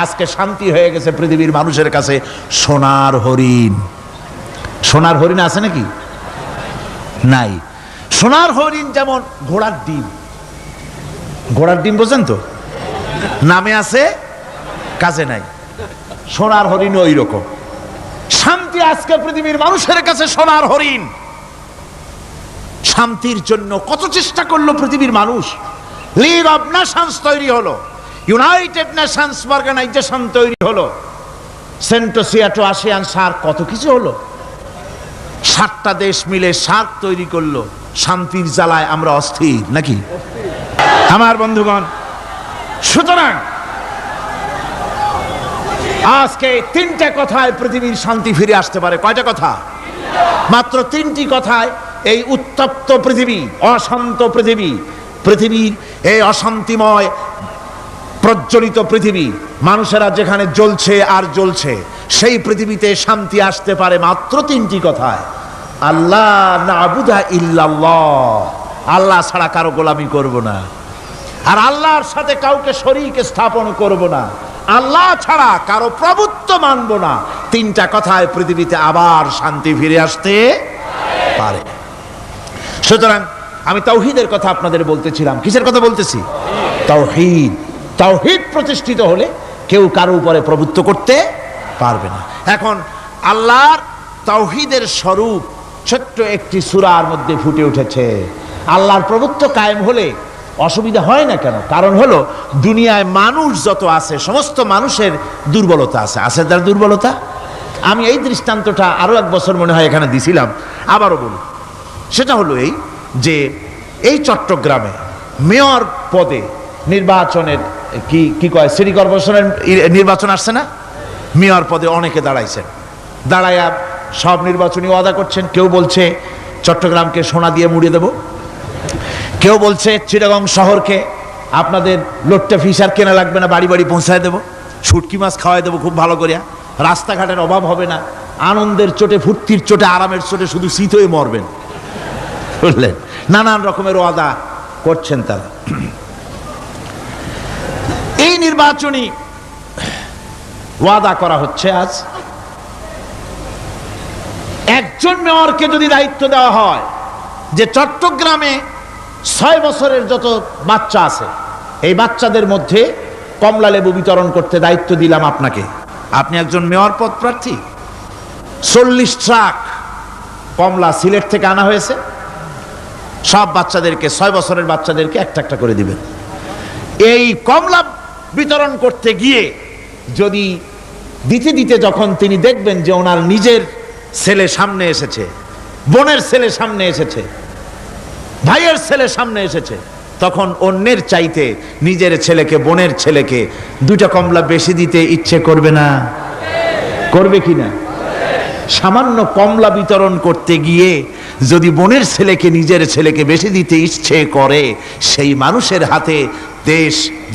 আজকে শান্তি হয়ে গেছে পৃথিবীর মানুষের কাছে সোনার হরিণ। সোনার হরিণ আছে নাকি? নাই। সোনার হরিণ যেমন ঘোড়ার ডিম। ঘোড়ার ডিম বোঝেন তো, নামে আছে কাজে নাই। সোনার হরিণ ওই রকম। শান্তি আজকে পৃথিবীর মানুষের কাছে সোনার হরিণ। শান্তির জন্য কত চেষ্টা করলো পৃথিবীর মানুষ। লিগ অব নেশনস তৈরি হলো, ইউনাইটেড নেশনস অর্গানাইজেশন তৈরি হলো, সেন্টোসিয়াটো আসিয়ান সার্ক, কত কিছু হলো। 7টা দেশ মিলে সার্ক তৈরি করলো। শান্তির জ্বালায় আমরা অস্থির নাকি আমার বন্ধুগণ? সুতরাং আজকে 3টা কথায় পৃথিবীর শান্তি ফিরে আসতে পারে। কয়টা কথা? মাত্র 3টি কথায় এই উত্তপ্ত পৃথিবী, অশান্ত পৃথিবী, পৃথিবীর এই অশান্তিময় প্রজ্বলিত পৃথিবী, মানুষেরা যেখানে জ্বলছে আর জ্বলছে, সেই পৃথিবীতে শান্তি আসতে পারে মাত্র 3টি কথায়। আল্লাহ নাবুদা ইল্লাল্লাহ, আল্লাহ ছাড়া কারো গোলামি করব না, আর আল্লাহর সাথে কাউকে শরীক স্থাপন করব না, আল্লাহ ছাড়া কারো প্রভুত্ব মানব না। 3টা কথায় পৃথিবীতে আবার শান্তি ফিরে আসতে পারে। সুতরাং আমি তাওহীদের কথা আপনাদের বলতেছিলাম। কিসের কথা বলতেছি? তাওহীদ। তাওহীদ প্রতিষ্ঠিত হলে কেউ কারো উপরে প্রভুত্ব করতে পারবে না। এখন আল্লাহর তাওহীদের স্বরূপ ছোট্ট একটি সূরার মধ্যে ফুটে উঠেছে। আল্লাহর প্রভুত্ব কায়েম হলে অসুবিধা হয় না কেন? কারণ হলো দুনিয়ায় মানুষ যত আছে, সমস্ত মানুষের দুর্বলতা আছে। আছে তার দুর্বলতা। আমি এই দৃষ্টান্তটা আরো 1 বছর মনে হয় এখানে দিছিলাম, আবারও বলি। সেটা হলো এই যে এই চট্টগ্রামে মেয়র পদে নির্বাচনের কি কয়, সিটি কর্পোরেশনের নির্বাচন আসছে না? মেয়র পদে অনেকে দাঁড়াইছেন। দাঁড়ায়া সব নির্বাচনী ওয়াদা করছেন। কেউ বলছে চট্টগ্রামকে সোনা দিয়ে মুড়িয়ে দেব, কেউ বলছে চিটাগং শহরকে আপনাদের লোট্টা ফিশার কেনা লাগবে না, বাড়ি বাড়ি পৌঁছায় দেবো, শুটকি মাছ খাওয়াই দেবো খুব ভালো করিয়া, রাস্তাঘাটের অভাব হবে না, আনন্দের চোটে, ফুর্তির চোটে, আরামের চোটে শুধু শীত হয়ে মরবেন। বুঝলেন? নানান রকমের ওয়াদা করছেন তারা। এই নির্বাচনী ওয়াদা করা হচ্ছে। আজ একজন মেয়রকে যদি দায়িত্ব দেওয়া হয় যে চট্টগ্রামে 6 বছরের যত বাচ্চা আছে, এই বাচ্চাদের মধ্যে কমলা লেবু বিতরণ করতে দায়িত্ব দিলাম আপনাকে, আপনি একজন মেয়র পদ প্রার্থী, 40 ট্রাক কমলা সিলেট থেকে আনা হয়েছে, সব বাচ্চাদেরকে, 6 বছরের বাচ্চাদেরকে একটা করে দিবেন। এই কমলা বিতরণ করতে গিয়ে যদি দিতে দিতে যখন তিনি দেখবেন যে ওনার নিজের ছেলে সামনে এসেছে, বোনের ছেলে সামনে এসেছে, ভাইয়ের ছেলে সামনে এসেছে, তখন অন্যের চাইতে নিজের ছেলেকে, বোনের ছেলেকে 2টা কমলা বেশি দিতে ইচ্ছে করবে না? করবে কিনা? সামান্য কমলা বিতরণ করতে গিয়ে যদি বোনের ছেলেকে, নিজের ছেলেকে বেশি দিতে ইচ্ছে করে, সেই মানুষের হাতে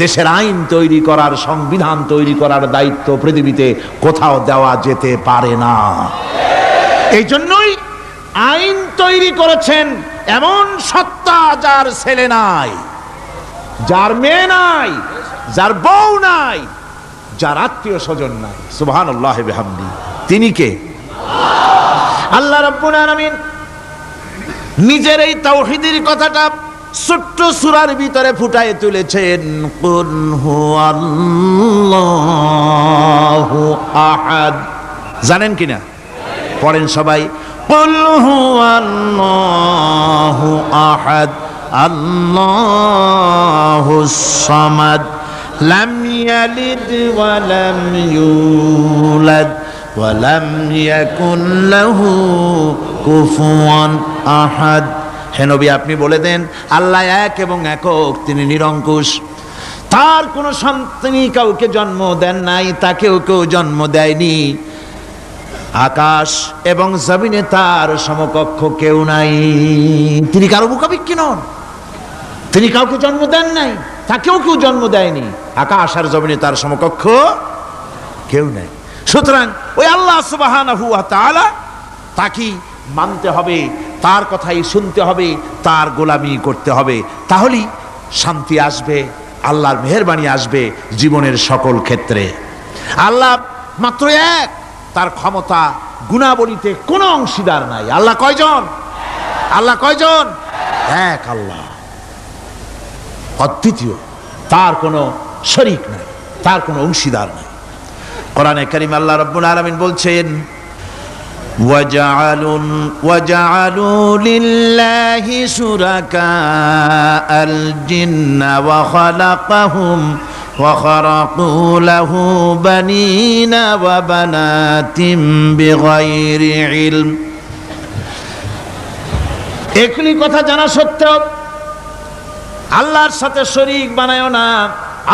দেশের আইন তৈরি করার, সংবিধান তৈরি করার দায়িত্ব পৃথিবীতে কোথাও দেওয়া যেতে পারে না। এই জন্যই আইন তৈরি করেছেন এমন সত্তা যার ছেলে নাই, যার মেয়ে নাই, যার বউ নাই, যার আত্মীয় স্বজন নাই। সুবহানাল্লাহি ওয়া বিহামদি। তিনি কে? আল্লাহ রাব্বুল আলামিন নিজের এই তাওহীদের কথাটা ছোট্ট সূরার ভিতরে ফুটায় তুলেছেন। কুল হুয়াল্লাহু আহাদ। জানেন কিনা? পড়েন সবাই। কুল হুয়াল্লাহু আহাদ আল্লাহুস সামাদ লাম ইয়ালিদ ওয়া লাম ইউলাদ ওয়া লাম ইয়াকুন লাহু কুফুয়ান আহাদ। হে নবী, আপনি বলে দেন আল্লাহ এক এবং একক, তিনি নিরঙ্কুশ, তার কোনো সন্তান কাউকে জন্ম দেন নাই, তাকেও কেউ জন্ম দেয়নি, আকাশ এবং জমিনে তার সমকক্ষ কেউ নাই। তিনি কারো মুখাপেক্ষী নন, তিনি কাউকে জন্ম দেন নাই, তাকেও কেউ জন্ম দেয়নি, আকাশ আর জমিনে তার সমকক্ষ কেউ নাই। সুতরাং ওই আল্লাহ সুবহানাহু ওয়া তাআলা, তাকে মানতে হবে, তার কথাই শুনতে হবে, তার গোলামি করতে হবে, তাহলেই শান্তি আসবে, আল্লাহর মেহেরবানি আসবে জীবনের সকল ক্ষেত্রে। আল্লাহ মাত্র এক, তার ক্ষমতা গুণাবলীতে কোনো অংশীদার নাই। আল্লাহ কয়জন? আল্লাহ কয়জন? এক আল্লাহ, অদ্বিতীয়, তার কোনো শরীক নাই, তার কোনো অংশীদার নাই। কোরআনে কারীম আল্লাহ রাব্বুল আলামিন বলছেন, وَجَعَلُوا لِلَّهِ شُرَكَاءَ الْجِنَّ وَخَلَقَهُمْ وَخَرَقُوا لَهُ بَنِينَ وَبَنَاتٍ بِغَيْرِ عِلْمٍ। একই কথা জানা সত্ত্বেও আল্লাহর সাথে শরীক বানায়ো না,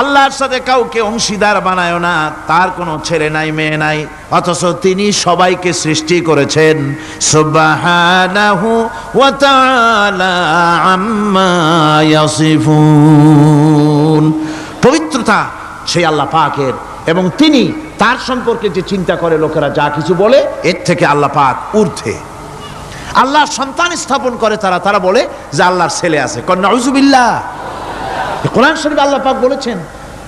আল্লাহর সাথে কাউকে অংশীদার বানায়ো না। তার কোনো ছেলে নাই, মেয়ে নাই, অথচ তিনি সবাইকে সৃষ্টি করেছেন। সুবহানাহু ওয়া তাআলা আম্মা ইয়াসিফুন। পবিত্রতা সেই আল্লাহ পাকের, এবং তিনি তার সম্পর্কে যে চিন্তা করে লোকেরা যা কিছু বলে, এর থেকে আল্লাহ পাক ঊর্ধ্বে। আল্লাহ সন্তান স্থাপন করে তারা বলে যে আল্লাহর ছেলে আছে। নাউযুবিল্লাহ। কোরআন শরীফে আল্লাহ পাক বলেছেন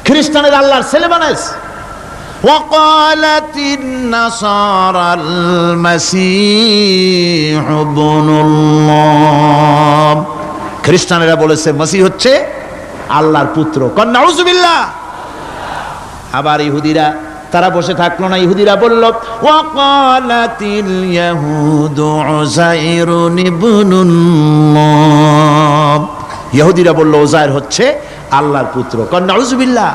খ্রিস্টানের আল্লাহর ছেলে বানাইছে। ওয়াকালাতিন নাসারাল মাসীহ ইবনুল্লাহ। খ্রিস্টানেরা বলেছে মসিহ হচ্ছে আল্লাহর পুত্র। নাউযুবিল্লাহ। আবার ইহুদিরা তারা বসে থাকলো না, ইহুদিরা বলল ওয়াকালাতিল ইয়াহুদু উযাইরুন ইবনুল্লাহ। ইহুদিরা বলল উযাইর হচ্ছে আল্লাহর পুত্র। নাউযুবিল্লাহ।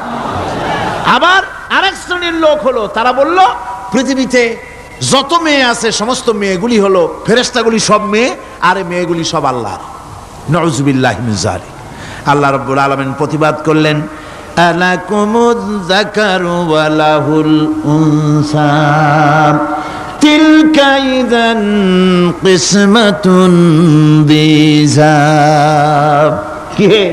আবার আরেক শ্রেণীর লোক হলো, তারা বলল পৃথিবীতে যত মেয়ে আছে সমস্ত মেয়েগুলি হলো ফেরেশতাগুলি, সব মেয়ে, আর মেয়েগুলি সব আল্লাহর। নাউযুবিল্লাহি মিন যালিক। আল্লাহ রাব্বুল আলামিন প্রতিবাদ করলেন, আলাকুমুয যাকারু ওয়া লাহুল উনসা তিলকা ইযান কিসমাতুন দিযা। কি হে,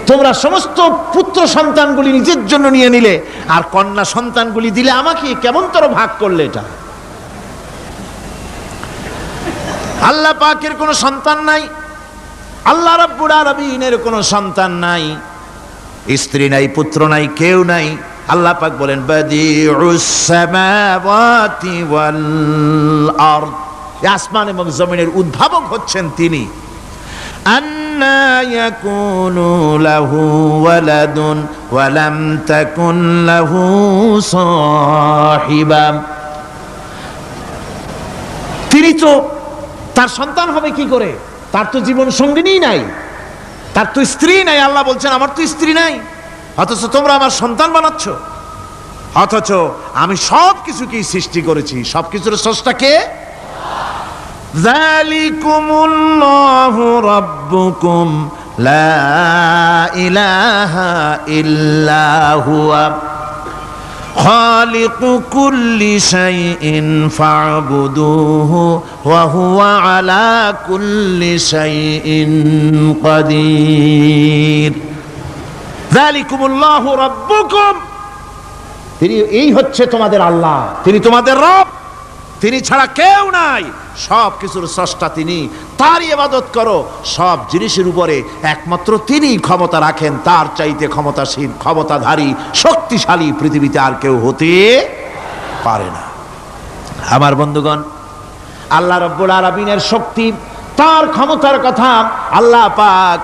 তোমরা সমস্ত পুত্র সন্তানগুলি নিজের জন্য নিয়ে নিলে, আর কন্যা সন্তানগুলি দিলে আমাকে, কেমন তোর ভাগ করলে এটা? আল্লাহ পাকের কোনো সন্তান নাই, আল্লাহ রাব্বুল আলামিনের কোনো সন্তান নাই, স্ত্রী নাই, পুত্র নাই, কেউ নাই। আল্লাহ পাক বলেন বাদিউস সামাওয়াতি ওয়াল আরদ। আসমান এবং জমিনের উদ্ভাবক হচ্ছেন তিনি। আন্না ইয়াকুনু লাহু ওয়ালাদুন ওয়া লাম তাকুন লাহু সাহিবা। তিনি তো, তার সন্তান হবে কি করে? তার তো জীবন সঙ্গিনী নাই, তার তো স্ত্রী নাই। আল্লাহ বলছেন আমার তো স্ত্রী নাই, অথচ তোমরা আমার সন্তান বানাচ্ছ। অথচ আমি সব কিছুকেই সৃষ্টি করেছি। সব কিছুর স্রষ্টা কে? যালিকুমুল্লাহু রাব্বুকুম লা ইলাহা ইল্লা হুয়া খালিকু কুল্লি শাইইন ফা'বুদুহু ওয়া হুয়া আলা কুল্লি শাইইন কাদির। যালিকুমুল্লাহু রাব্বুকুম, তিনি, এই হচ্ছে তোমাদের আল্লাহ, তিনি তোমাদের রব, তিনি ছাড়া কেউ নাই। সব কিছুর স্রষ্টা তিনি, তারই ইবাদত করো। সব জিনিসের উপরে একমাত্র তিনি ক্ষমতা রাখেন, তার চাইতে ক্ষমতাশীল, ক্ষমতাধারী, শক্তিশালী পৃথিবীতে আর কেউ হতে পারে না। আমার বন্ধুগণ, আল্লাহ রাব্বুল আলামিনের শক্তি, তার ক্ষমতার কথা আল্লাহ পাক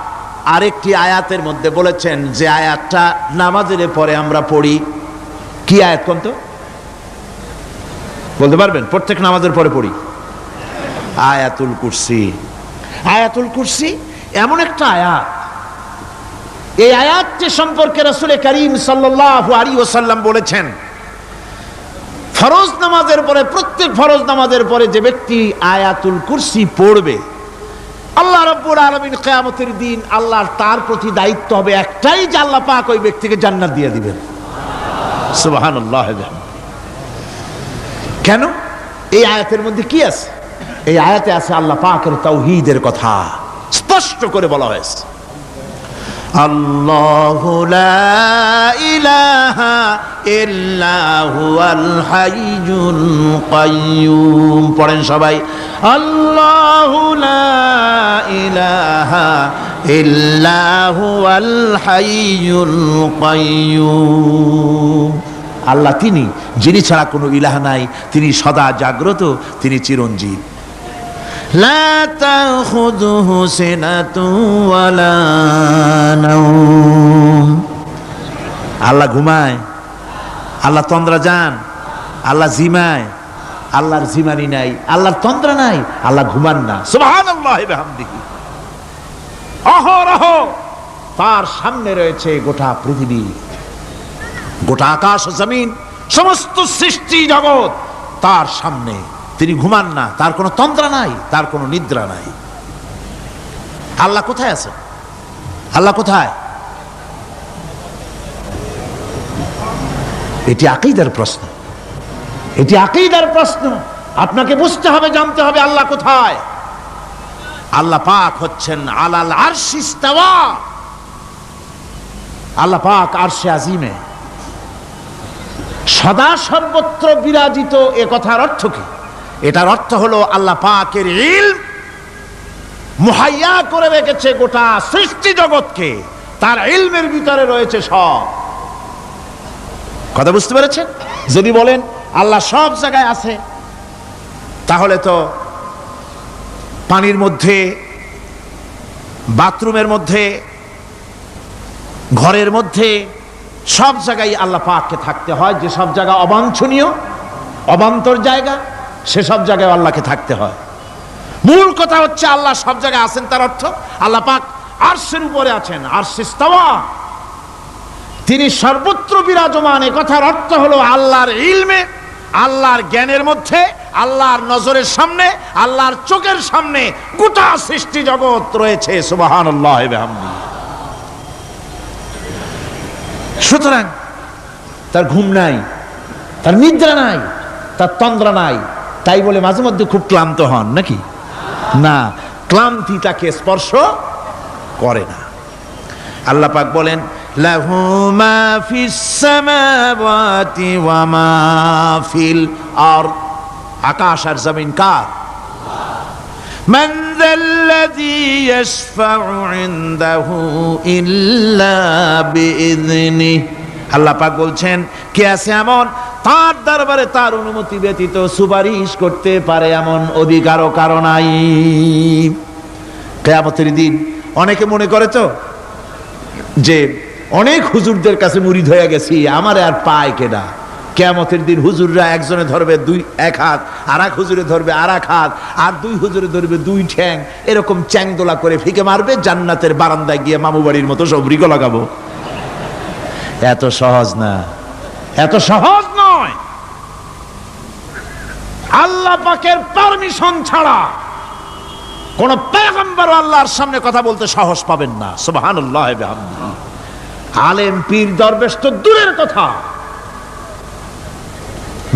আরেকটি আয়াতের মধ্যে বলেছেন, যে আয়াতটা নামাজের পরে আমরা পড়ি। কি আয়াত কোন তো? বলতে পারবেন? প্রত্যেক নামাজের পরে পড়ি আয়াতুল কুরসি। আয়াতুল কুরসি এমন একটা আয়াত, এই আয়াতটি সম্পর্কে রাসূল করিম সাল্লাল্লাহু আলাইহি ওয়াসাল্লাম বলেছেন, ফরজ নামাজের পরে, প্রত্যেক ফরজ নামাজের পরে যে ব্যক্তি আয়াতুল কুরসি পড়বে, আল্লাহ রাব্বুল আলামিন কিয়ামতের দিন আল্লাহর তার প্রতি দায়িত্ব হবে একটাই, যে আল্লাহ পাক ওই ব্যক্তিকে জান্নাত দিয়ে দিবেন। সুবহানাল্লাহ। কেন? এই আয়াতের মধ্যে কি আছে? এই আয়াতে আছে আল্লাহ পাকের তাওহীদের কথা স্পষ্ট করে বলা হয়েছে। আল্লাহু লা ইলাহা ইল্লা হুয়াল হাইয়ুল কাইয়্যুম। পড়েন সবাই, আল্লাহু লা ইলাহা ইল্লা হুয়াল হাইয়ুল কাইয়্যুম। আল্লাহ তিনি, যিনি ছাড়া কোনো ইলাহ নাই, তিনি সদা জাগ্রত, তিনি চিরঞ্জীব। লা তাখুযুহু সিনাতুন ওয়ালা নাওম। আল্লাহ ঘুমায়, আল্লাহ তন্দ্রা যান, আল্লাহ জিমায়, আল্লাহর জিমানি নাই, আল্লাহর তন্দ্রা নাই, আল্লাহ ঘুমান না। সুবহানাল্লাহি বিহামদিহি। অহরহ তার সামনে রয়েছে গোটা পৃথিবী, গোটা আকাশ জমিন, সমস্ত সৃষ্টি জগৎ তার সামনে। তিনি ঘুমান না, তার কোনো তন্দ্রা নাই, তার কোনো নিদ্রা নাই। আল্লাহ কোথায় আছেন? আল্লাহ কোথায়? এটি আকীদার প্রশ্ন, এটি আকীদার প্রশ্ন। আপনাকে বুঝতে হবে, জানতে হবে আল্লাহ কোথায়। আল্লাহ পাক হচ্ছেন আলাল আরশি ইস্তাওয়া। আল্লাহ পাক আরশে আজিমে সদা সর্বত্র বিরাজিত। এ কথার অর্থ কি? এটার অর্থ হলো আল্লাহ পাকের ইলম মুহাইয়া করে রেখেছে গোটা সৃষ্টি জগৎকে, তার ইলমের ভিতরে রয়েছে সব। কথা বুঝতে পেরেছেন? যদি বলেন আল্লাহ সব জায়গায় আছে, তাহলে তো পানির মধ্যে, বাথরুমের মধ্যে, ঘরের মধ্যে, সব জায়গায় আল্লাহ পাককে থাকতে হয়। যে সব জায়গা অবাঞ্ছনীয়, অবান্তর জায়গা, সেসব জায়গায় আল্লাহকে থাকতে হয়। মূল কথা হচ্ছে আল্লাহ সব জায়গায় আছেন, তার অর্থ আল্লাহ পাক আরশের উপরে আছেন, আরশে ইস্তাওয়া, তিনি সর্বত্র বিরাজমান। এ কথার অর্থ হলো আল্লাহর ইলমে, আল্লাহর জ্ঞানের মধ্যে, আল্লাহর নজরের সামনে, আল্লাহর চোখের সামনে গোটা সৃষ্টি জগৎ রয়েছে। সুবহানাল্লাহি বিহামদিহি। সুতরাং তার ঘুম নাই, তার নিদ্রা নাই, তার তন্দ্রা নাই। তাই বলে মাঝে মধ্যে খুব ক্লান্ত হন নাকি? না, ক্লান্তি তাকে স্পর্শ করে না। আল্লাহ পাক বলেন লাহু মা ফিস সামাওয়াতি ওয়া মা ফিল আরদ। আকাশ আর জমিন কার? মান যাল্লাযী ইয়াশফাউ ইনদাহু ইল্লা বিইযনিহি। আল্লাহ পাক বলছেন, কে আছে এমন তার দরবারে তার অনুমতি ব্যতীত সুপারিশ করতে পারে এমন অধিকারও কারো নাই। কিয়ামতের দিন অনেকে মনে করে তো যে অনেক হুজুরদের কাছে মুরিদ হয়ে গেছি, আমারে আর পায় কেডা। কিয়ামতের দিন হুজুররা একজনে ধরবে এক হাত, আর এক হুজুরে ধরবে আর এক হাত, আর দুই হুজুরে ধরবে দুই ঠ্যাং, এরকম চ্যাংদোলা করে ফিকে মারবে, জান্নাতের বারান্দায় গিয়ে মামু বাড়ির মতো সব রিগো লাগাবো। এত সহজ না, এত সহজ নয়। আল্লাহ পাকের পারমিশন ছাড়া কোন পয়গম্বর আল্লাহর সামনে কথা বলতে সাহস পাবেন না। সুবহানাল্লাহি বিহামদিহি। আলেম পীর দরবেশ তো দূরের কথা,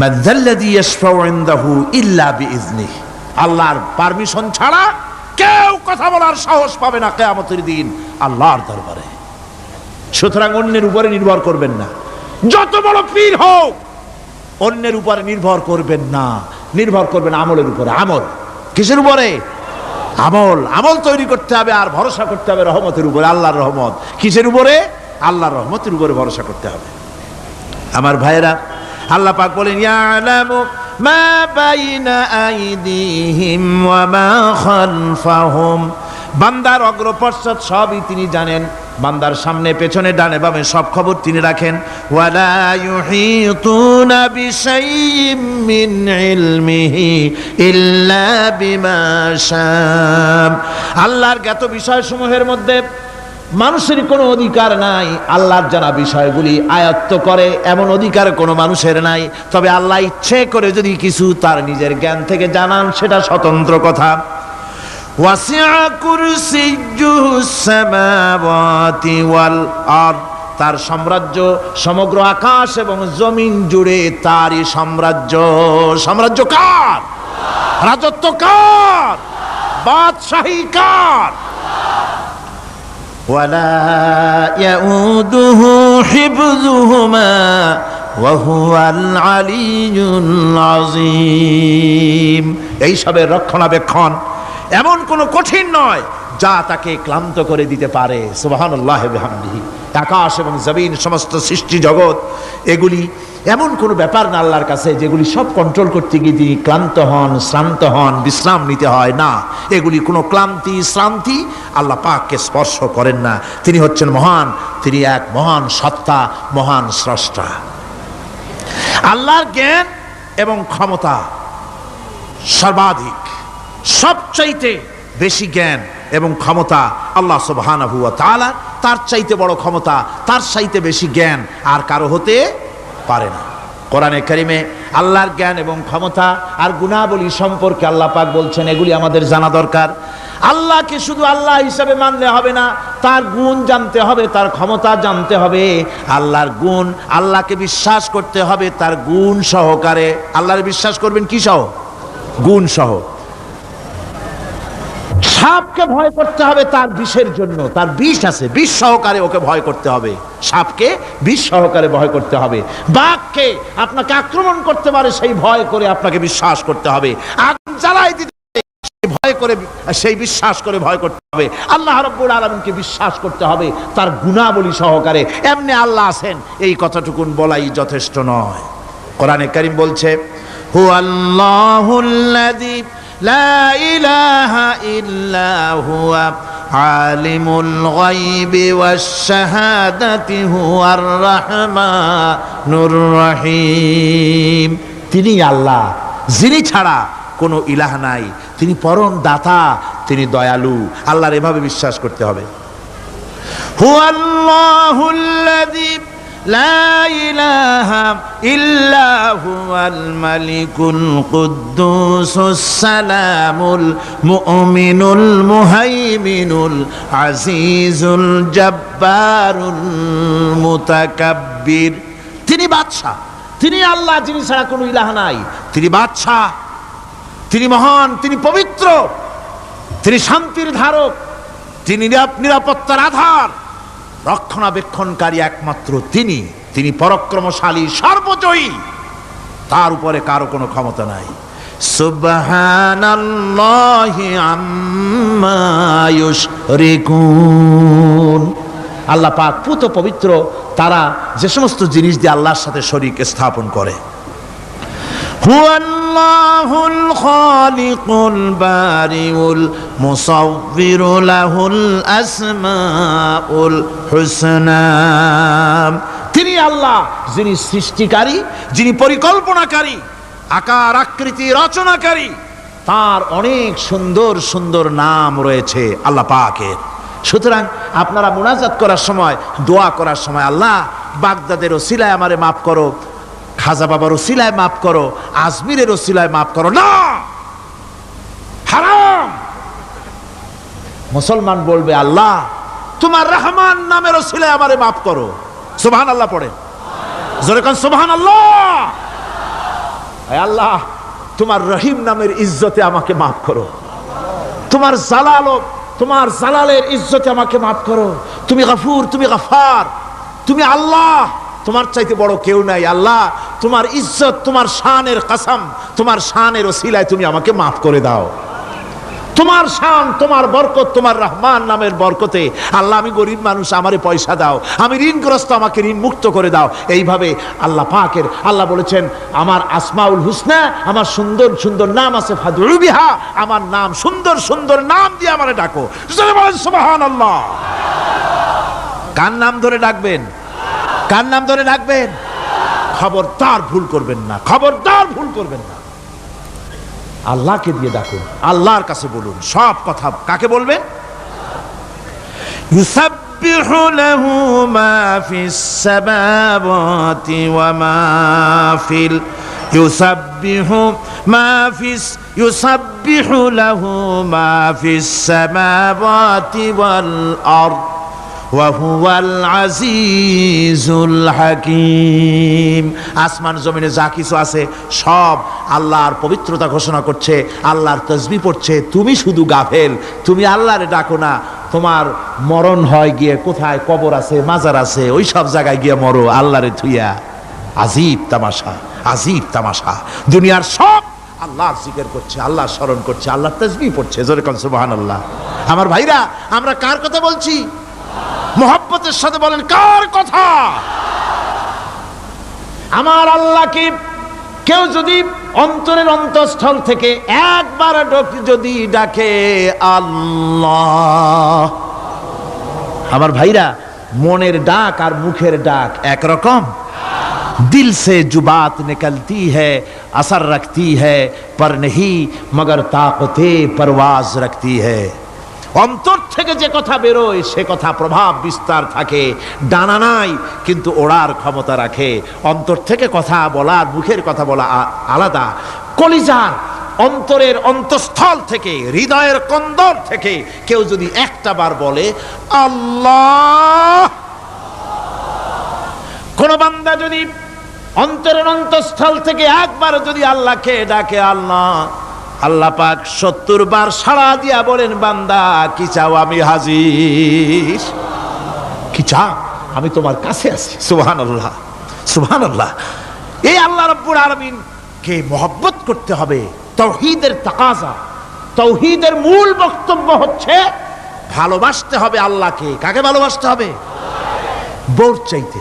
মান যাল্লাযী ইয়াশফাউ ইনদাহু ইল্লা বিইযনিহি। আল্লাহর পারমিশন ছাড়া কেউ কথা বলার সাহস পাবে না কিয়ামতের দিন আল্লাহর দরবারে। সুতরাং অন্যের উপরে নির্ভর করবেন না, যত বড় পীর হোক অন্যের উপরে নির্ভর করবেন না, নির্ভর করবেন আমলের উপরে। আমল কিসের উপরে? আমল। আমল তৈরি করতে হবে আর ভরসা করতে হবে রহমতের উপরে, আল্লাহর রহমত। কিসের উপরে? আল্লাহর রহমতের উপরে ভরসা করতে হবে। আমার ভাইয়েরা, আল্লাহ পাক বলেন ইয়ালামু মা বাইনা আইদিহিম ওয়া মা খালফাহুম। বান্দার অগ্রপশ্চাৎ সবই তিনি জানেন, বান্দার সামনে পেছনে ডানে বামে সব খবর তিনি রাখেন। ওয়ালা ইউহিতুনা বিশাইইম মিন ইলমিহি ইল্লা বিমা শাআ। আল্লাহর জ্ঞাত বিষয়সমূহের মধ্যে মানুষের কোনো অধিকার নাই। আল্লাহর জানা বিষয়গুলি আয়ত্ত করে এমন অধিকার কোনো মানুষের নাই। তবে আল্লাহ ইচ্ছে করে যদি কিছু তার নিজের জ্ঞান থেকে জানান, সেটা স্বতন্ত্র কথা। ওয়াসিআ কুরসিয়্যুহুস সামাওয়াতি ওয়াল আরদ। তার সাম্রাজ্য সমগ্র আকাশ এবং জমিন জুড়ে তারই সাম্রাজ্য। সাম্রাজ্য কার? রাজত্ব কার? বাদশাহী কার? ওয়ালা ইয়াউদুহু হিফযুহুমা ওয়া হুয়াল আলিয়্যুল আযীম। এই সবের রক্ষণাবেক্ষণ এমন কোনো কঠিন নয় যা তাকে ক্লান্ত করে দিতে পারে। সুবহানাল্লাহি ওয়া বিহামদিহি। আকাশ এবং জমিন, সমস্ত সৃষ্টি জগৎ, এগুলি এমন কোনো ব্যাপার না আল্লাহর কাছে যেগুলি সব কন্ট্রোল করতে গিয়ে তিনি ক্লান্ত হন, শ্রান্ত হন, বিশ্রাম নিতে হয় না। এগুলি কোনো ক্লান্তি শ্রান্তি আল্লাহ পাককে স্পর্শ করেন না। তিনি হচ্ছেন মহান, তিনি এক মহান সত্তা, মহান স্রষ্টা। আল্লাহর জ্ঞান এবং ক্ষমতা সর্বাধিক, সবচাইতে বেশি জ্ঞান এবং ক্ষমতা আল্লাহ সুবহানাহু ওয়া তাআলা। তার চাইতে বড় ক্ষমতা, তার চাইতে বেশি জ্ঞান আর কারো হতে পারে না। কোরআনে কারিমে আল্লাহর জ্ঞান এবং ক্ষমতা আর গুণাবলী সম্পর্কে আল্লাহ পাক বলছেন, এগুলি আমাদের জানা দরকার। আল্লাহকে শুধু আল্লাহ হিসাবে মানলে হবে না, তার গুণ জানতে হবে, তার ক্ষমতা জানতে হবে। আল্লাহর গুণ, আল্লাহকে বিশ্বাস করতে হবে তার গুণ সহকারে। আল্লাহর বিশ্বাস করবেন কি সহ? গুণ সহ। সাপকে ভয় করতে হবে তার বিষের জন্য, তার বিষ আছে, বিষ সহকারে ওকে ভয় করতে হবে। সাপকে বিষ সহকারে ভয় করতে হবে। বাঘকে আপনাকে আক্রমণ করতে পারে সেই ভয় করে আপনাকে বিশ্বাস করতে হবে। আগুন জ্বালাই দিতে ভয় করে, সেই বিশ্বাস করে ভয় করতে হবে। আল্লাহ রাব্বুল আলামিনকে বিশ্বাস করতে হবে তার গুণাবলী সহকারে। এমনি আল্লাহ আছেন এই কথাটুকুন বলাই যথেষ্ট নয়। কোরআনে কারীম বলছে, হুয়াল্লাহুল্লাযী লা ইলাহা ইল্লা হুয়া আলিমুল গায়বি ওয়াশ শাহাদাতি হুয়ার রাহমানুর রহিম। তিনি আল্লাহ, যিনি ছাড়া কোনো ইলাহ নাই, তিনি পরম দাতা, তিনি দয়ালু। আল্লাহর এভাবে বিশ্বাস করতে হবে। হুয়াল্লাহুল্লাযী লা ইলাহা ইল্লা হুয়াল মালিকুল কুদ্দুসুস সালামুল মুমিনুল মুহাইমিনুল আজিজুল জব্বারুল মুতাকাব্বির। তিনি বাদশা, তিনি আল্লাহ, যিনি ছাড়া কোনো ইলাহ নাই। তিনি বাদশা, তিনি মহান, তিনি পবিত্র, তিনি শান্তির ধারক, তিনি নিরাপত্তার আধার, রক্ষণাবেক্ষণকারী একমাত্র তিনি। তিনি পরাক্রমশালী, সর্বজয়ী, তার উপরে কারো কোনো ক্ষমতা নাই। সুবহানাল্লাহি আম্মা ইউশরিকুন। আল্লাহ পাক পুত পবিত্র তারা যে সমস্ত জিনিস দিয়ে আল্লাহর সাথে শরীক স্থাপন করে। হুয়াল্লাহুল খালিকুল বারিউল মুসাউবিরু লাহুল আসমাউল হুসনা। তিনি আল্লাহ, যিনি সৃষ্টিকারী, যিনি পরিকল্পনাকারী, আকার আকৃতি রচনাকারী। তার অনেক সুন্দর সুন্দর নাম রয়েছে আল্লাহ পাকের। সুতরাং আপনারা মুনাজাত করার সময়, দোয়া করার সময়, আল্লাহ বাগদাদের ওসিলায় আমারে মাফ করো, খাজা বাবার ওসিলায় মাফ করো, আজমিরের ওসিলায় মাফ করো না, হারাম। মুসলমান বলবে, আল্লাহ তোমার রহমান নামের ওসিলায় আমারে মাফ করো। সুবহানাল্লাহ পড়েন, জোরে কান সুবহানাল্লাহ। আল্লাহ তোমার রহিম নামের ইজ্জতে আমাকে মাফ করো, তোমার জালালের ইজ্জতে আমাকে মাফ করো। তুমি গফুর, তুমি গফার, তুমি আল্লাহ, তোমার চাইতে বড় কেউ নাই। আল্লাহ তোমার ইজ্জত, তোমার শানের কসম, তোমার শানের ওসিলায় তুমি আমাকে মাফ করে দাও। তোমার শান, তোমার বরকত, তোমার রহমান নামের বরকতে আল্লাহ আমি গরিব মানুষ, আমারে পয়সা দাও, আমি ঋণগ্রস্ত, আমাকে ঋণ মুক্ত করে দাও। এইভাবে আল্লাহ পাকের, আল্লাহ বলেছেন আমার আসমাউল হুসনা, আমার সুন্দর সুন্দর নাম আছে, ফাদউ বিহা, আমার নাম সুন্দর সুন্দর নাম দিয়ে আমারে ডাকো। সুবহানাল্লাহ। কার নাম ধরে ডাকবেন? কার নাম ধরে ডাকবেন? খবরদার ভুল করবেন না, খবরদার ভুল করবেন না। আল্লাহকে দিয়ে ডাকুন, আল্লাহর কাছে বলুন সব কথা। কাকে বলবেন? ইউসাব্বিহু লাহু মা ফিস সামাওয়াতি ওয়া মা ফিল ইউসাব্বিহু লাহু মা ফিস সামাওয়াতি ওয়াল আরদ ওয়া হুয়াল আজিজুল হাকীম। আসমান জমিনে যা কিছু আছে সব আল্লাহর পবিত্রতা ঘোষণা করছে, আল্লাহর তাসবিহ পড়ছে। তুমি শুধু গাফেল, তুমি আল্লাহরে ডাকো না। তোমার মরণ হয় গিয়ে কোথায় কবর আছে, মাজার আছে, ওই সব জায়গায় গিয়ে মরো আল্লাহরে থুইয়া। আজীব তামাশা, আজীব তামাশা। দুনিয়ার সব আল্লাহর জিকির করছে, আল্লাহর স্মরণ করছে, আল্লাহর তাসবিহ পড়ছে। জোরে কোন সুবহানাল্লাহ। আমার ভাইরা, আমরা কার কথা বলছি? মোহাব্বতের সাথে বলেন, কার কথা? আমার আল্লাহকে কেউ যদি অন্তরের অন্তঃস্থল থেকে একবার যদি ডাকে আল্লাহ, আমার ভাইরা, মনের ডাক আর মুখের ডাক একরকম? दिल से जो बात निकलती है असर रखती है पर नहीं मगर ताकते परवाज रखती है। অন্তর থেকে যে কথা বেরোয় সে কথা প্রভাব বিস্তার থাকে, ডানা নাই কিন্তু ওড়ার ক্ষমতা রাখে। অন্তর থেকে কথা বলার মুখের কথা বলা আলাদা। কলিজার অন্তরের অন্তঃস্থল থেকে, হৃদয়ের কন্দর থেকে কেউ যদি একটা বার বলে আল্লাহ, কোন বান্দা যদি অন্তরের অন্তঃস্থল থেকে একবার যদি আল্লাহকে ডাকে আল্লাহ, আল্লাহ পাক 70 বার সাড়া দিয়া বলেন, বান্দা কি চাও, আমি হাজির। কি চাও, আমি তোমার কাছে আছি। সুবহানাল্লাহ, সুবহানাল্লাহ। এই আল্লাহ রাব্বুল আলামিন কে মহব্বত করতে হবে। তাওহীদের তাকাজা, তাওহীদের মূল বক্তব্য হচ্ছে ভালোবাসতে হবে আল্লাহকে। কাকে ভালোবাসতে হবে? বউর চাইতে,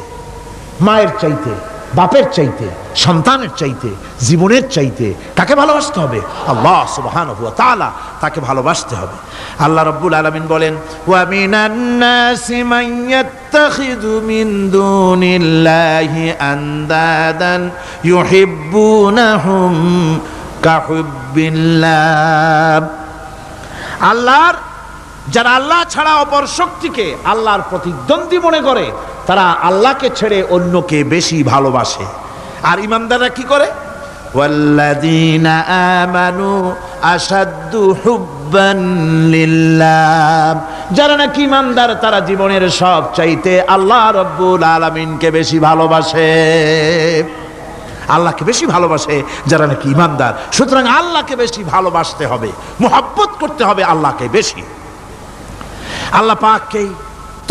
মায়ের চাইতে, বাপের চাইতে, সন্তানের চাইতে, জীবনের চাইতে কাকে ভালোবাসতে হবে? আল্লাহ সুবহানাহু ওয়া তাআলা, তাকে ভালোবাসতে হবে। আল্লাহ রাব্বুল আলামিন বলেন, ওয়া মিনান নাসি মান ইয়াত্তাখিযু মিন দুনিল্লাহি আনদাদান ইউহিব্বুনাহুম কাহুব্বিল্লাহ। আল্লাহর যারা আল্লাহ ছাড়া অপর শক্তিকে আল্লাহর প্রতিদ্বন্দ্বী মনে করে, তারা আল্লাহকে ছেড়ে অন্যকে বেশি ভালোবাসে। আর ইমানদাররা কি করে? ওয়াল্লাযীনা আমানু আশাদ্দু হুব্বান লিল্লাহ। যারা নাকি ইমানদার তারা জীবনের সব চাইতে আল্লাহ রাব্বুল আলামিনকে বেশি ভালোবাসে। আল্লাহকে বেশি ভালোবাসে যারা নাকি ইমানদার। সুতরাং আল্লাহকে বেশি ভালোবাসতে হবে, মুহাব্বত করতে হবে আল্লাহকে বেশি। আল্লাহ পাককেই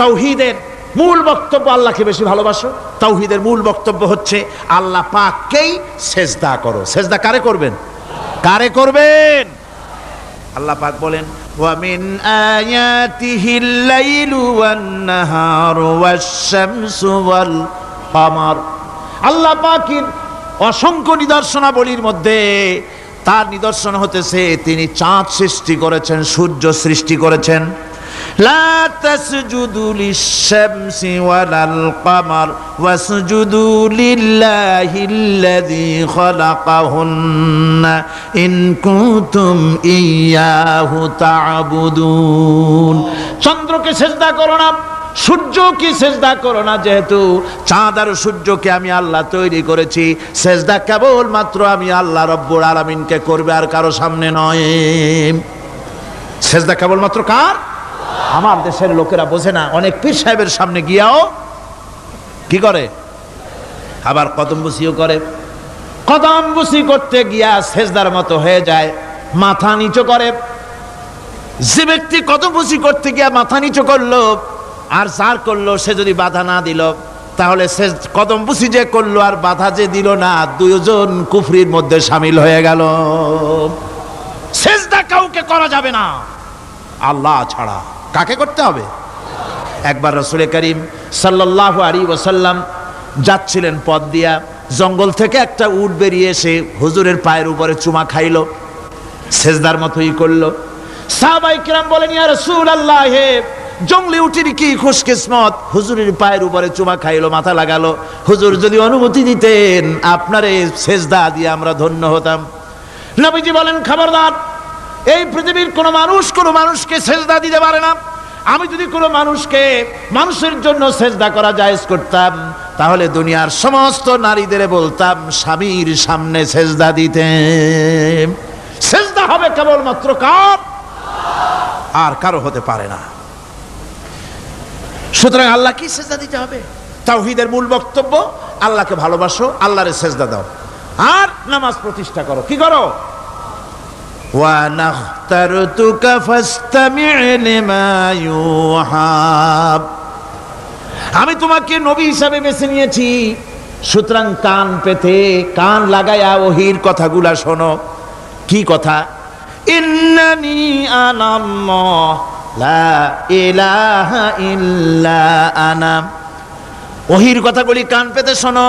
তাওহীদের মূল বক্তব্য, আল্লাহকে বেশি ভালোবাসো। তাওহীদের মূল বক্তব্য হচ্ছে আল্লাহ পাককেই সেজদা করো। সেজদা কারে করবেন? কারে করবেন? আল্লাহ পাক বলেন, ওয়া মিন আয়াতিহিল লাইলু ওয়ান নাহারু ওয়াশ-শামসু ওয়াল কমার। আল্লাহ পাকের অসংখ্য নিদর্শনাবলীর মধ্যে তার নিদর্শন হতেছে তিনি চাঁদ সৃষ্টি করেছেন, সূর্য সৃষ্টি করেছেন। লা তাসজুদু লিশ-শামসি ওয়ালাল কমার ওয়াসজুদু লিল্লাহিল্লাযী খালাকাহুন্না ইন কুনতুম ইয়্যাহু তা'বুদুন। চন্দ্রকে সেজদা করো না, সূর্যকে সেজদা করো না, যেহেতু চাঁদ আর সূর্যকে আমি আল্লাহ তৈরি করেছি। সেজদা কেবল মাত্র আমি আল্লাহ রাব্বুল আলামিনকে করবে, আর কারো সামনে নয়। সেজদা কেবল মাত্র কার? আমার দেশের লোকেরা বোঝে না, অনেক পীর সাহেবের সামনে গিয়াও কি করে, আবার কদমবুসিও করে। কদমবুসি করতে গিয়া সেজদার মতো হয়ে যায়, মাথা নিচু করে। যে ব্যক্তি কদমবুসি করতে গিয়া মাথা নিচু করলো আর যার করলো সে যদি বাধা না দিল, তাহলে সে কদমবুসি যে করলো আর বাধা যে দিল না, দুইজন কুফরির মধ্যে শামিল হয়ে গেল। সেজদা কাউকে করা যাবে না আল্লাহ ছাড়া। কাকে করতে হবে? একবার রাসূল করিম সাল্লাল্লাহু আলাইহি ওয়াসাল্লাম যাচ্ছিলেন পথ দিয়া, জঙ্গল থেকে একটা উট বেরিয়ে এসে হুজুরের পায়ের উপরে চুমা খাইলো, সেজদার মতোই করলো। সাহাবায়ে কিরাম বলেন, ইয়া রাসূলুল্লাহ, জঙ্গলি উটের কি খুশকিসমত, হুজুরের পায়ের উপরে চুমা খাইলো, মাথা লাগালো। হুজুর যদি অনুমতি দিতেন আপনারে সেজদা দিয়ে আমরা ধন্য হতাম। নবীজি বলেন, খবরদার, এই পৃথিবীর কোন মানুষ কোন মানুষকে সেজদা দিতে পারে না। আমি যদি কোনো মানুষকে মানুষের জন্য সেজদা করা জায়েজ করতাম, তাহলে দুনিয়ার সমস্ত নারীদের বলতাম স্বামীর সামনে সেজদা দিতে। সেজদা হবে কেবলমাত্র কার? আর কারো হতে পারে না। সুতরাং আল্লাহ কি সেজদা দিতে হবে? তাওহীদের মূল বক্তব্য আল্লাহকে ভালোবাসো, আল্লাহরে সেজদা দাও, আর নামাজ প্রতিষ্ঠা করো। কি করো? ওয়া নাখতারতুকা ফাসতামি' লিমা ইউহা। আমি তোমাকে নবী হিসাবে বেছে নিয়েছি, সুতরাং কান পেতে কান লাগায়া ওহির কথাগুলা শোনো। কি কথা? ইন্নানি আনাল্লাহ লা ইলাহা ইল্লা আনা। ওহির কথাগুলি কান পেতে শোনো,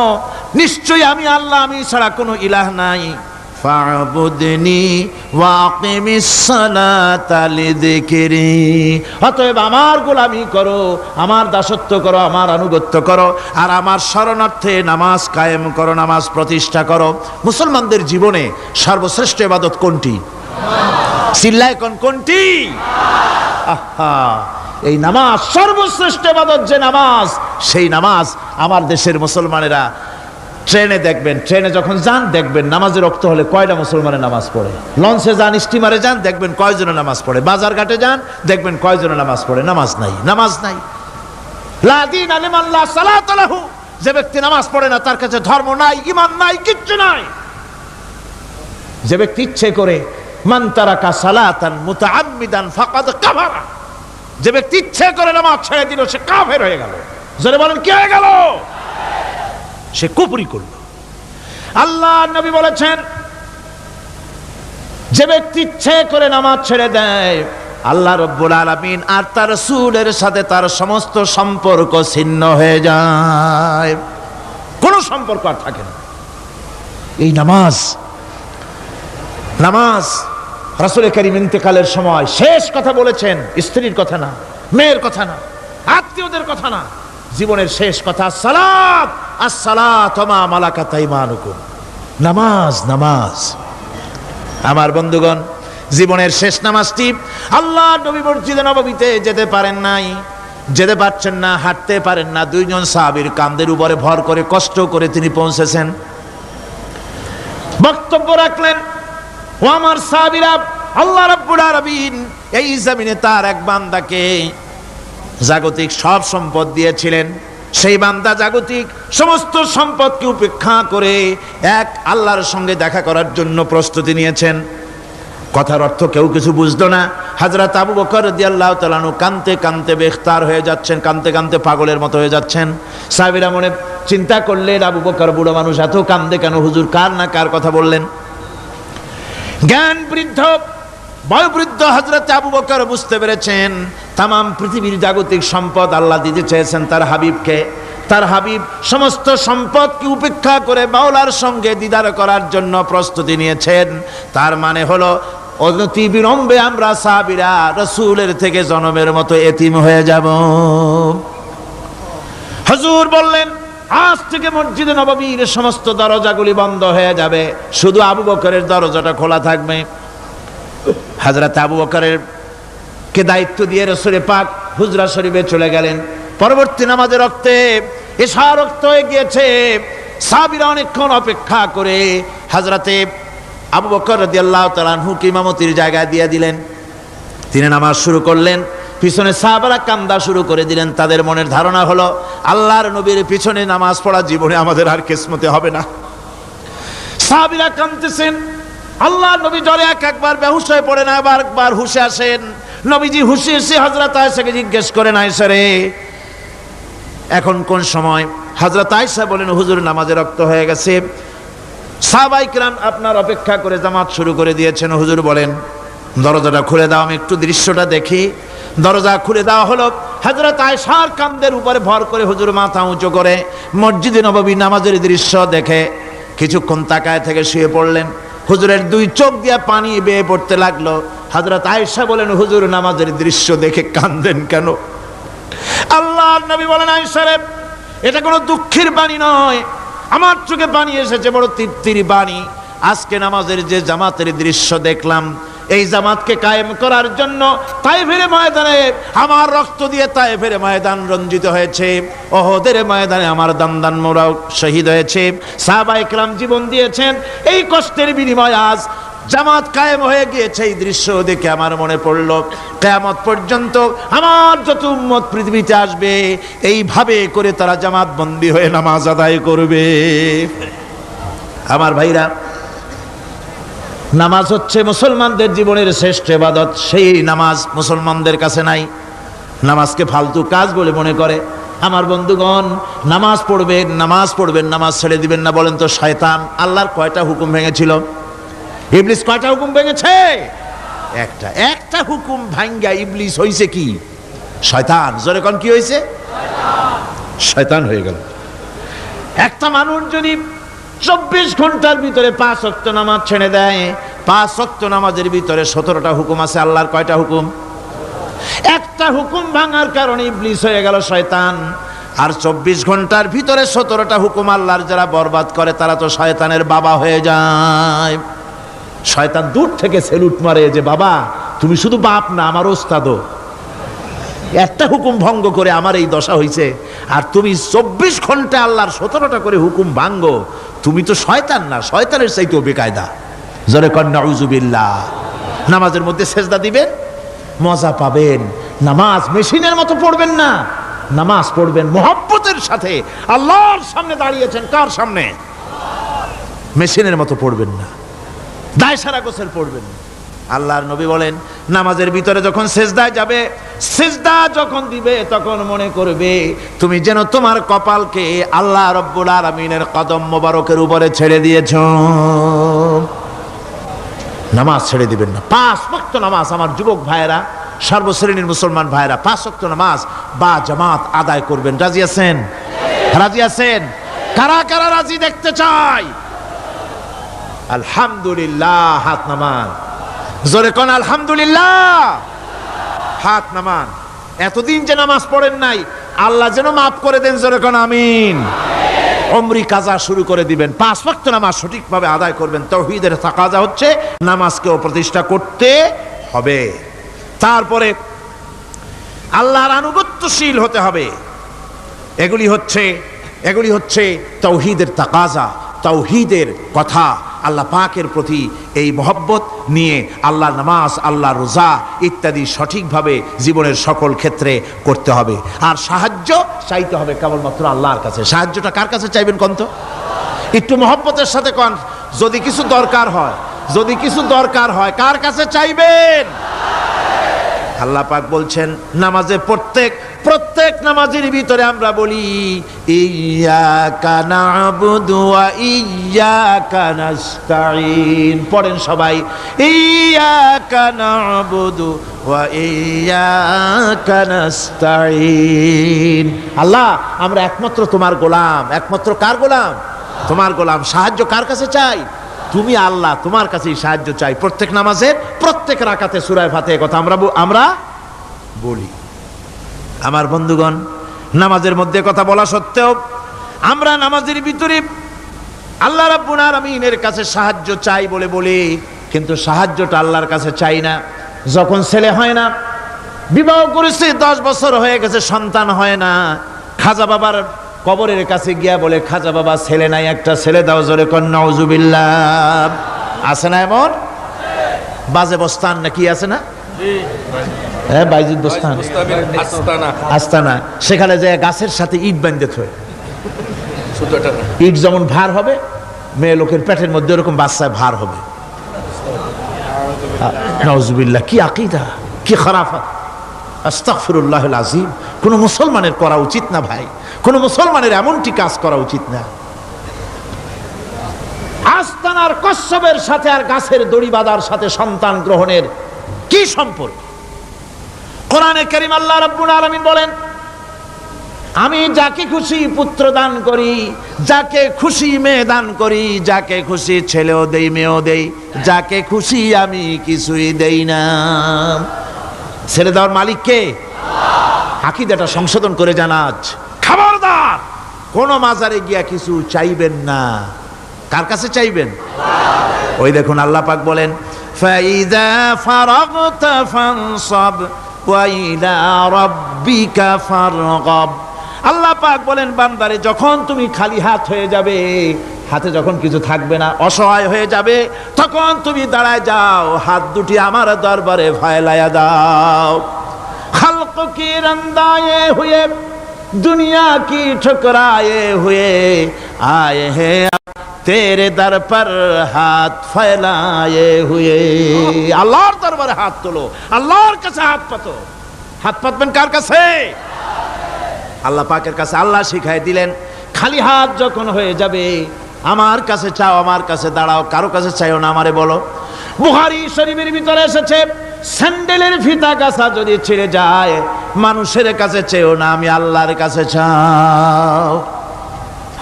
নিশ্চয়ই আমি আল্লাহ, আমি ছাড়া কোনো ইলাহ নাই। ফা'বুদনি ওয়াকিমিস সালাতা লিযিকরি, অতএব আমার গোলামি করো, আমার দাসত্ব করো, আমার আনুগত্য করো, আর আমার শরণার্থে নামাজ কায়েম করো, নামাজ প্রতিষ্ঠা করো। মুসলমানদের জীবনে সর্বশ্রেষ্ঠ ইবাদত কোনটি? চিল্লায় কোনটি? আহা, এই নামাজ সর্বশ্রেষ্ঠ ইবাদত যে নামাজ, সেই নামাজ আমার দেশের মুসলমানেরা ট্রেনে দেখবেন, ট্রেনে যখন যান দেখবেন নামাজের রক্ত হলে কয়টা মুসলমানের নামাজ পড়ে। লঞ্চে যান, স্টিমারে যান, দেখবেন কয়জনে নামাজ পড়ে। বাজার ঘাটে যান, দেখবেন কয়জনে নামাজ পড়ে। নামাজ নাই, নামাজ নাই। লা দীনা লিমান লা সালাতা লাহু, যে ব্যক্তি নামাজ পড়ে না তার কাছে ধর্ম নাই, ঈমান নাই, কিচ্ছু নাই। যে ব্যক্তি ইচ্ছে করে মান তারাকা সালাতান মুতাআম্মিদান ফাকাদ কাফারা, যে ব্যক্তি ইচ্ছে করে নামাজ ছেড়ে দিল সে কাফের হয়ে গেল। জোরে বলেন কি হয়ে গেল? সে কুফরি করল। আল্লাহ নবী বলেছেন, যে ব্যক্তি ইচ্ছে করে নামাজ ছেড়ে দেয়, আল্লাহ রাব্বুল আলামিন আর তার রাসূলের সাথে তার সমস্ত সম্পর্ক ছিন্ন হয়ে যায়, কোনো সম্পর্ক আর থাকে না। এই নামাজ রাসূল কারীম ইন্তেকালের সময় শেষ কথা বলেছেন, স্ত্রীর কথা না, মেয়ের কথা না, আত্মীয়দের কথা না, জীবনের শেষ কথা সালাত, আসসালাতু মা মালাকাত আইমানুকুম, নামাজ। নামাজ আমার বন্ধুগণ, জীবনের শেষ নামাজটি আল্লাহ নবী মসজিদে নববীতে যেতে পারেন নাই, যেতে পারছেন না, হাঁটতে পারেন না। দুইজন সাহাবীর কাঁধের উপরে ভর করে কষ্ট করে তিনি পৌঁছেছেন, বক্তব্য রাখলেন, ও আমার সাহাবীরা, আল্লাহ রাব্বুল আলামিন এই জমিনে তার এক বান্দাকে জাগতিক সব সম্পদ দিয়েছিলেন। সেই বান্দা জাগতিক সমস্ত সম্পদকে উপেক্ষা করে এক আল্লাহর সঙ্গে দেখা করার জন্য প্রস্তুতি নিয়েছেন। কথার অর্থ কেউ কিছু বুঝলো না। হযরত আবু বকর রাদিয়াল্লাহু তাআলা আনহু কাঁদতে কাঁদতে বেখতার হয়ে যাচ্ছেন, কাঁদতে কাঁদতে পাগলের মতো হয়ে যাচ্ছেন। সাহাবীরা মনে চিন্তা করলেন, আবু বকর বুড়ো মানুষ, এত কাঁদে কেন? হুজুর কার না কার কথা বললেন? জ্ঞান বৃদ্ধ, বয়োবৃদ্ধ হযরত আবু বকর বুঝতে পেরেছেন তামাম পৃথিবীর জাগতিক সম্পদ আল্লাহ দিতে চেয়েছেন তার হাবিবকে। তার হাবিব সমস্ত সম্পদকে উপেক্ষা করে মাওলার সঙ্গে দিদার করার জন্য প্রস্তুতি নিয়েছেন। তার মানে হলো অনতি বিলম্বে আমরা সাহাবীরা রাসূলের থেকে জনমের মতো এতিম হয়ে যাব। হুজুর বললেন, আজ থেকে মসজিদে নববীর সমস্ত দরজাগুলি বন্ধ হয়ে যাবে, শুধু আবু বকরের দরজাটা খোলা থাকবে। হযরত আবু বকরের কে দায়িত্ব দিয়ে রাসূল পাক হুজরা শরীফে চলে গেলেন। পরবর্তী নামাজের রক্তে এশা রক্ত হয়ে গিয়েছে। সাহাবীরা অনেকক্ষণ অপেক্ষা করে হযরতে আবু বকর রাদিয়াল্লাহু তাআলা আনহুকে ইমামতির জায়গায় দিয়ে দিলেন। তিনি নামাজ শুরু করলেন, পিছনে সাহাবারা কান্দা শুরু করে দিলেন। তাদের মনের ধারণা হলো আল্লাহর নবীর পিছনে নামাজ পড়া জীবনে আমাদের আর কিসমতে হবে না। সাহাবীরা কাঁদতেছেন, আল্লাহ নবী জ্বরে একবার বেহুশ হয়ে পড়েন, আবার একবার হুশে আসেন। নবীজি হুশে এসে হযরত আয়েশাকে জিজ্ঞেস করেন, আয়েশা রে, এখন কোন সময়? হযরত আয়েশা বলেন, হুজুর নামাজের রক্ত হয়ে গেছে, সাহাবায়ে কিরাম আপনার অপেক্ষা করে জামাত শুরু করে দিয়েছেন। হুজুর বলেন, দরজাটা খুলে দাও, আমি একটু দৃশ্যটা দেখি। দরজা খুলে দেওয়া হলো। হযরত আয়েশার কাঁধের উপরে ভর করে হুজুর মাথা উঁচু করে মসজিদে নববী নামাজের দৃশ্য দেখে কিছুক্ষণ তাকায় থেকে শুয়ে পড়লেন। হুজুরের দুই চোখ দিয়ে পানি বেয়ে পড়তে লাগলো। হযরত আয়েশা বলেন, হুজুর নামাজের দৃশ্য দেখে কাঁদেন কেন? আল্লাহর নবী বলেন, আয়েশা রে, এটা কোনো দুঃখের বাণী নয়, আমার চোখে পানি এসেছে বড় তৃপ্তির বাণী। আজকে নামাজের যে জামাতের দৃশ্য দেখলাম, এই জামাতকে কায়েম করার জন্য তায়েফের ময়দানে আমার রক্ত দিয়ে তায়েফের ময়দান রঞ্জিত হয়েছে, ওহদের ময়দানে আমার দান্দান মোরাও শহীদ হয়েছে, সাহাবায়ে কেরাম জীবন দিয়েছেন। এই কষ্টের বিনিময়ে আজ জামাত কায়েম হয়ে গিয়েছে। এই দৃশ্য দেখে আমার মনে পড়ল, কিয়ামত পর্যন্ত আমার যত উম্মত পৃথিবীতে আসবে এইভাবে করে তারা জামাত বন্দী হয়ে নামাজ আদায় করবে। আমার ভাইরা, নামাজ হচ্ছে মুসলমানদের জীবনের শ্রেষ্ঠ ইবাদত। সেই নামাজ মুসলমানদের কাছে নাই, নামাজকে ফালতু কাজ বলে মনে করে। আমার বন্ধুগণ, নামাজ পড়বেন, নামাজ পড়বেন, নামাজ ছেড়ে দিবেন না। বলেন তো, শয়তান আল্লাহর কয়টা হুকুম ভেঙেছিল? ইবলিস কয়টা হুকুম ভেঙেছে? একটা একটা হুকুম ভাঙ্গা ইবলিস হইছে কি? শয়তান। জোরে কোন কি হইছে? শয়তান হয়ে গেল। একটা মানুষ যদি 24 ঘন্টার ভিতরে 5 ওয়াক্ত নামাজ ছেড়ে দেয়, 5 ওয়াক্ত নামাজের ভিতরে 17টা হুকুম আছে। আল্লাহর কয়টা হুকুম? একটা হুকুম ভাঙার কারণে ইবলিস হয়ে গেল শয়তান। আর 24 ঘন্টার ভিতরে 17টা হুকুম আল্লাহর যারা বরবাদ করে তারা তো শয়তানের বাবা হয়ে যায়। শয়তান দূর থেকে সেলুট মারে যে বাবা তুমি শুধু বাপ না, আমার ওস্তাদও। একটা হুকুম ভঙ্গ করে আমার এই দশা হইছে, আর তুমি 24 ঘন্টা আল্লাহর 17টা করে হুকুম ভাঙ্গো, তুমি তো শয়তান না, শয়তানের চাইতেও বেকায়দা। জোরে কর নাউযুবিল্লাহ। নামাজের মধ্যে সেজদা দিবেন, মজা পাবেন। নামাজ মেশিনের মতো পড়বেন না, নামাজ পড়বেন মুহাব্বতের সাথে। আল্লাহর সামনে দাঁড়িয়েছেন, কার সামনে? মেশিনের মতো পড়বেন না, দায় সারা গোসল পড়বেন না। আল্লাহর নবী বলেন নামাজের ভিতরে যখন সেজদায় যাবে, সেজদা যখন দিবে তখন মনে করবে তুমি যেন তোমার কপালকে আল্লাহ রব্বুল আলামিনের কদম মোবারকের উপরে ছেড়ে দিয়েছো। নামাজ ছেড়ে দিবেন না। 5 ওয়াক্ত নামাজ আমার যুবক ভাইয়েরা, সর্বশ্রেণীর মুসলমান ভাইয়েরা 5 ওয়াক্ত নামাজ বা জামাত আদায় করবেন। রাজি আছেন? রাজি আছেন? কারা কারা রাজি দেখতে চাই? আলহামদুলিল্লাহ, হাত নামান। জোরে কোন আলহামদুলিল্লাহ, হাত নামান। এতদিন যে নামাজ পড়েন নাই, আল্লাহ যেন মাফ করে দেন। জোরে কোন আমিন। উমরি কাজা শুরু করে দিবেন। 5 ওয়াক্ত নামাজ সঠিকভাবে আদায় করবেন। তাওহীদের তাকাজা হচ্ছে নামাজকেও প্রতিষ্ঠা করতে হবে। তারপরে আল্লাহর আনুগত্যশীল হতে হবে। এগুলি হচ্ছে তাওহীদের তাকাজা, তাওহীদের কথা। আল্লাহ পাকের প্রতি এই মহব্বত নিয়ে আল্লাহর নামাজ, আল্লাহর রোজা ইত্যাদি সঠিকভাবে জীবনের সকল ক্ষেত্রে করতে হবে। আর সাহায্য চাইতে হবে কেবলমাত্র আল্লাহর কাছে। সাহায্যটা কার কাছে চাইবেন কোন তো? একটু মহব্বতের সাথে কোন। যদি কিছু দরকার হয় কার কাছে চাইবেন? আল্লাহ পাক বলছেন নামাজে প্রত্যেক নামাজের ভিতরে আমরা বলি ইয়্যাকা না'বুদু ওয়া ইয়্যাকা নাস্তাঈন। পড়েন সবাই, ইয়্যাকা না'বুদু ওয়া ইয়্যাকা নাস্তাঈন। আল্লাহ আমরা একমাত্র তোমার গোলাম। একমাত্র কার গোলাম? তোমার গোলাম। সাহায্য কার কাছে চাই? তুমি আল্লাহ, তোমার কাছেই সাহায্য চাই। প্রত্যেক নামাজের প্রত্যেক রাকাতে সূরা ফাতিহার কথা আমরা বলি। আমার বন্ধুগণ, নামাজের মধ্যে কথা বলা সত্ত্বেও আমরা নামাজের ভিতরে আল্লাহ রাব্বুল আলামিনের কাছে সাহায্য চাই বলে কিন্তু সাহায্যটা আল্লাহর কাছে চাই না। যখন ছেলে হয় না, বিবাহ করেছে 10 বছর হয়ে গেছে, সন্তান হয় না, খাজা বাবার কবরের কাছে গিয়া বলে খাজা বাবা ছেলে নাই, একটা ছেলে দাও। জোরে কোন নাউযুবিল্লাহ। আছে না এমন? বাজে বস্তান নাকি আছে না? হ্যাঁ, বাইজিদ বস্তান, আস্তানা। সেখানে যে গাছের সাথে ইট বাঁধতে হয়, ইট যেমন ভার হবে, মেয়ে লোকের পেটের মধ্যে এরকম বাচ্চায় ভার হবে। নাউযুবিল্লাহ। কি আকীদা, কি খারাফাত! আস্তাগফিরুল্লাহুল আযীম। কোন মুসলমানের করা উচিত না ভাই, কোন মুসলমানের এমনটি কাজ করা উচিত না। আস্তানার কচ্ছপের সাথে আর গাছের দড়ি বাঁধার সাথে সন্তান গ্রহণের কি সম্পর্ক? কোরআনে কারীম আল্লাহ রাব্বুল আলামিন বলেন আমি যাকে খুশি পুত্র দান করি, যাকে খুশি মেয়ে দান করি, যাকে খুশি ছেলেও দেই মেয়েও দেই, যাকে খুশি আমি কিছুই দেই না। ছেলে দেওয়ার মালিক কে? আকীদাটা সংশোধন করে জানাজ। খবরদার কোন মাজারে গিয়া কিছু চাইবেন না। কার কাছে চাইবেন? ওই দেখুন আল্লাহ পাক বলেন ফাইযা ফারাগতা ফানসাব ওয়া ইলা রাব্বিকা ফারগাব। আল্লাহ পাক বলেন বান্দারে যখন তুমি খালি হাত হয়ে যাবে, হাতে যখন কিছু থাকবে না, অসহায় হয়ে যাবে, তখন তুমি দাঁড়ায় যাও, হাত দুটি আমার দরবারে ফয়লায়া দাও। খালক কি রন্দায়ে হুয়ে दुनिया की ठुकराए हुए आए हैं तेरे दर पर हाथ फैलाए हुए। আল্লাহর দরবারে হাত তোলো, আল্লাহর কাছে হাত পাতো। হাত পাতবেন কার কাছে? আল্লাহ পাকের কাছে। আল্লাহ শিখাই দিলেন খালি হাত যখন হয়ে যাবে আমার কাছে চাও, আমার কাছে দাঁড়াও, কারো কাছে চাইও না, আমারে বলো। বুখারী শরীফের ভিতরে এসেছে স্যান্ডেলের ফিতা কাছা যদি ছিঁড়ে যায়, মানুষের কাছে চেও না, আমি আল্লাহর কাছে চাও।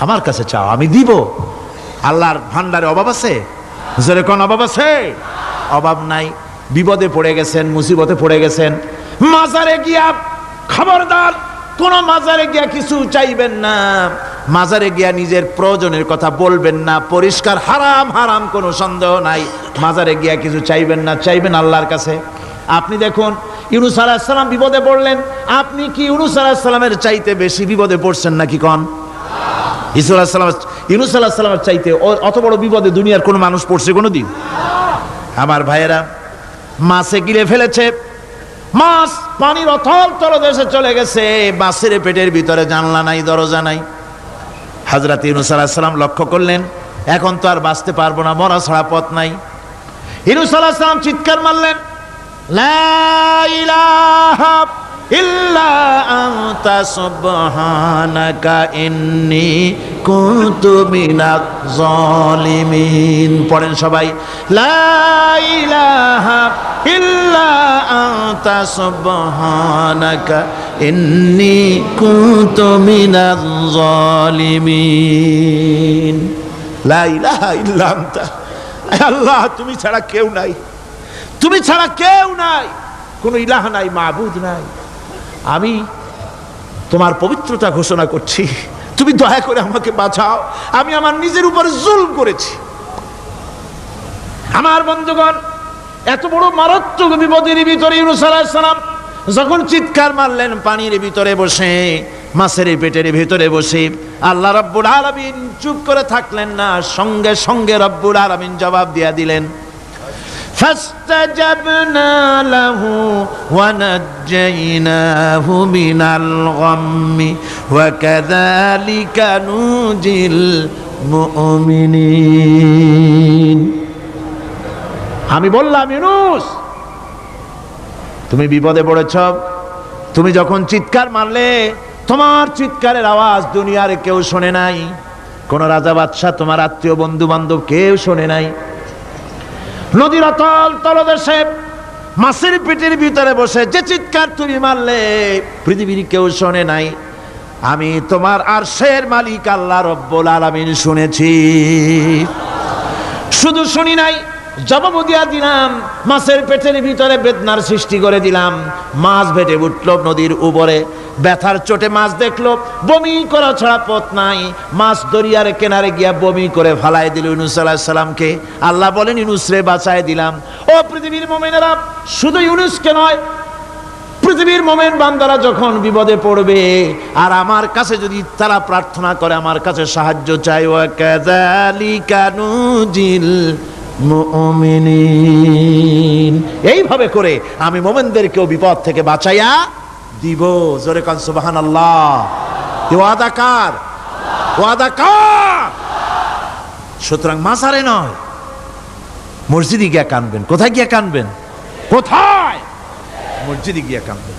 আমার কাছে চাও, আমি দিব। আল্লাহর ভান্ডারে অভাব আছে? জোরে কোন অভাব আছে? অভাব নাই। বিপদে পড়ে গেছেন, মুসিবতে পড়ে গেছেন, মাজারে গিয়া খবরদার কোন মাজারে গিয়া কিছু চাইবেন না। মাজারে গিয়া নিজের প্রয়োজনের কথা বলবেন না, পরিষ্কার হারাম হারাম, কোনো সন্দেহ নাই। মাজারে গিয়া কিছু চাইবেন না, চাইবেন আল্লাহর কাছে। আপনি দেখুন ইউনূস আলাইহিস সালাম বিপদে পড়লেন, আপনি কি ইউনূস আলাইহিস সালামের চাইতে বেশি বিপদে পড়ছেন নাকি? কোন ইউনূস আলাইহিস সালামের চাইতে অত বড় বিপদে দুনিয়ার কোন মানুষ পড়ছে কোনোদিন? আমার ভাইয়েরা, মাছে গিলে ফেলেছে, মাছ পানির অথল তলদেশে চলে গেছে, মাছের পেটের ভিতরে জানলা নাই, দরজা নাই। হযরত ইউনূস আলাইহিস সালাম লক্ষ্য করলেন, এখন তো আর বাঁচতে পারবো না, মরা ছাড়া পথ নাই। ইউনূস আলাইহিস সালাম চিৎকার মারলেন, লা ইলাহা ইল্লা আনতা সুবহানাকা ইন্নী কুনতু মিনাজ জালিমিন। পড়েন সবাই, লা ইলাহা ইল্লা আনতা সুবহানাকা ইন্নী কুনতু মিনাজ জালিমিন। লা ইলাহা ইল্লা আনতা, আল্লাহ তুমি ছাড়া কেউ নাই, তুমি ছাড়া কেউ নাই, কোনো ইলাহ নাই, মাবুদ নাই। আমি তোমার পবিত্রতা ঘোষণা করছি, তুমি দয়া করে আমাকে বাঁচাও, আমি আমার নিজের উপর জুলম করেছি। আমার বন্ধুগণ, এত বড় মারাত্মক বিপদের ভিতরে ইউনূস আলাইহিস সালাম যখন চিৎকার মারলেন, পানির ভিতরে বসে, মাছের পেটের ভিতরে বসে, আল্লাহ রাব্বুল আলামিন চুপ করে থাকলেন না, সঙ্গে সঙ্গে রাব্বুল আলামিন জবাব দিয়া দিলেন, فاستجبنا له ونجيناه من الغم وكذلك ننجي المؤمنين। আমি বললাম, ইউনূস তুমি বিপদে পড়েছ, তুমি যখন চিৎকার মারলে, তোমার চিৎকারের আওয়াজ দুনিয়ার কেউ শোনে নাই, কোন রাজা বাদশাহ, তোমার আত্মীয় বন্ধু বান্ধব কেউ শোনে নাই। নদীর অতল তলদেশে মাছের পেটের ভিতরে বসে যে চিৎকার তুমি মারলে, পৃথিবীর কেউ শোনে নাই, আমি তোমার আরশের মালিক আল্লাহ রব্বুল আলামিন শুনেছি। শুধু শুনি নাই, জবাব দিয়া দিলাম, মাছের পেটের ভিতরে বেদনার সৃষ্টি করে দিলাম। মাছ ভেটে উঠল নদীর উপরে, ব্যথার চোটে মাছ দেখলো, বমি করা ছাড়া পথ নাই, মাছ দরিয়ার কিনারে গিয়া বমি করে ফালাই দিল ইউনূস আলাইহিস সালামকে। আল্লাহ বলেন, ইউনূস রে বাঁচায় দিলাম। ও পৃথিবীর মুমিনেরা, শুধু ইউনূসকে নয়, পৃথিবীর মুমিন বান্দারা যখন বিপদে পড়বে আর আমার কাছে যদি তারা প্রার্থনা করে, আমার কাছে সাহায্য চাই, ওয়া কাযালিকা নুজিল মুমিনিন, এইভাবে করে আমি মুমিনদেরকেও বিপদ থেকে বাঁচাইয়া দিব। জোরে কান সুবহানাল্লাহ। ওয়াদা কার? ওয়াদা কার? সুতরাং মাজারে নয়, মসজিদে গিয়া কানবেন। কোথায় গিয়া কানবেন? কোথায়? মসজিদে গিয়া কানবেন।